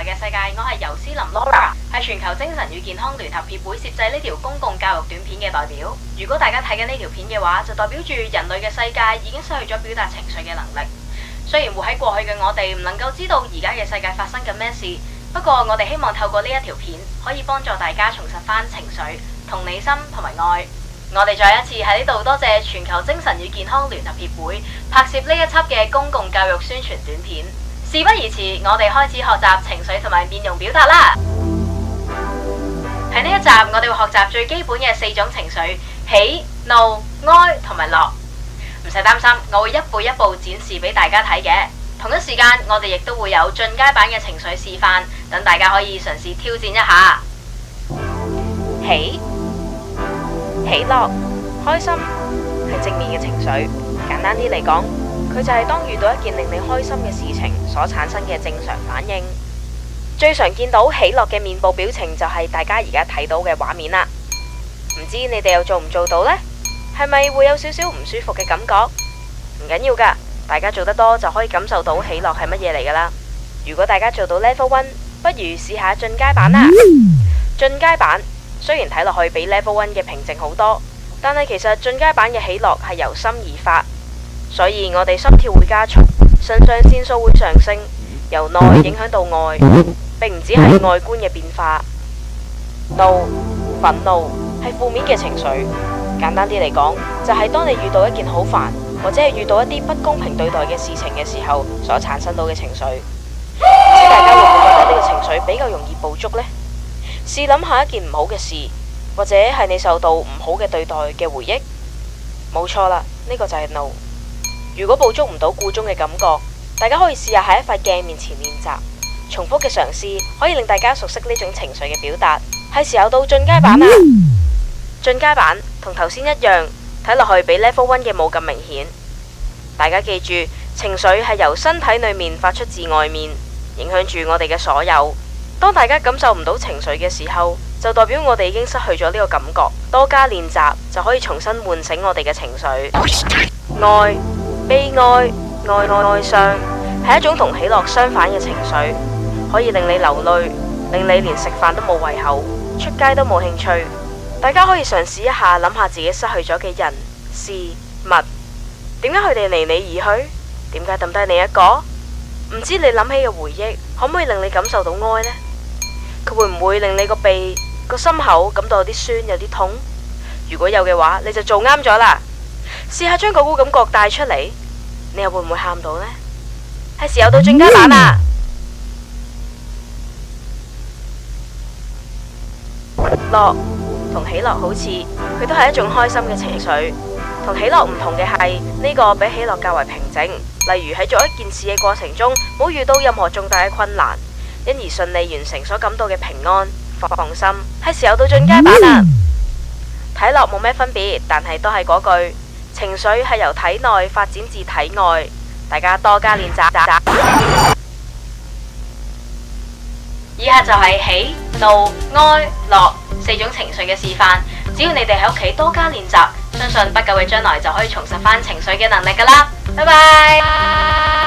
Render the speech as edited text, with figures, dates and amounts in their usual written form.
嘅世界，我係尤斯林 Laura， 係全球精神與健康聯合協會攝製呢條公共教育短片嘅代表。如果大家睇緊呢條片嘅話，就代表住人類嘅世界已經失去咗表達情緒嘅能力。雖然活喺過去嘅我哋唔能夠知道而家嘅世界發生緊咩事，不過我哋希望透過呢一條片，可以幫助大家重拾翻情緒、同理心同埋愛。我哋再一次喺呢度多謝全球精神與健康聯合協會拍攝呢一輯嘅公共教育宣傳短片。事不宜遲，我哋開始學習情緒同埋面容表達啦。喺呢一集，我哋會學習最基本嘅4種情緒：喜、怒、哀同埋樂。唔使擔心，我會一步一步展示俾大家睇嘅。同一時間，我哋亦都會有進階版嘅情緒示範，等大家可以嘗試挑戰一下。喜、喜樂、開心係正面嘅情緒。簡單啲嚟講，佢就係當遇到一件令你開心嘅事情所產生嘅正常反應。最常見到喜樂嘅面部表情就係大家而家睇到嘅畫面啦。唔知你哋又做唔做到呢？係咪會有少少唔舒服嘅感覺？唔緊要㗎，大家做得多就可以感受到喜樂係乜嘢嚟㗎啦。如果大家做到 Level 1，不如試下進階版啦。進階版雖然睇落去比 Level 1嘅平靜好多，但係其實進階版嘅喜樂係由心而發，所以我哋心跳會加速，腎上腺素會上升，由內影響到外，並唔止係外觀嘅變化。怒、憤怒係負面嘅情緒。簡單啲嚟講，就係當你遇到一件好煩，或者係遇到一啲不公平對待嘅事情嘅時候，所產生到嘅情緒。唔知大家會唔會覺得呢個情緒比較容易捕捉呢？試諗下一件唔好嘅事，或者係你受到唔好嘅對待嘅回憶。冇錯啦，呢個就係怒。如果捕捉唔到故中嘅感覺，大家可以試下喺一塊鏡面前練習，重複嘅嘗試可以令大家熟悉呢種情緒嘅表達。係時候到進階版啦！進階版同頭先一樣，睇落去比 Level 1嘅冇咁明顯。大家記住，情緒係由身體裏面發出至外面，影響住我哋嘅所有。當大家感受唔到情緒嘅時候，就代表我哋已經失去咗呢個感覺。多加練習就可以重新喚醒我哋嘅情緒。愛、悲哀、哀傷係一種同喜樂相反嘅情緒，可以令你流淚，令你連食飯都冇胃口，出街都冇興趣。大家可以嘗試一下，諗下自己失去咗嘅人、事、物，點解佢哋離你而去？點解抌低你一個？唔知你諗起嘅回憶，可唔可以令你感受到哀呢？佢會唔會令你個鼻、個心口感到有啲酸、有啲痛？如果有嘅話，你就做啱咗啦。試下將嗰股感覺帶出嚟，你又會唔會喊到呢？係時候到進階版啦！樂同喜樂好似，佢都係一種開心嘅情緒。同喜樂唔同嘅係，呢個比喜樂較為平靜。例如喺做一件事嘅過程中，冇遇到任何重大嘅困難，因而順利完成所感到嘅平安、放心。係時候到進階版啦！睇落冇咩分別，但係都係嗰句，情緒係由體內發展至體外，大家多加練習。以下就係喜、怒、哀、樂4種情緒嘅示範，只要你哋喺屋企多加練習，相信不久嘅將來就可以重拾翻情緒嘅能力㗎啦。拜拜。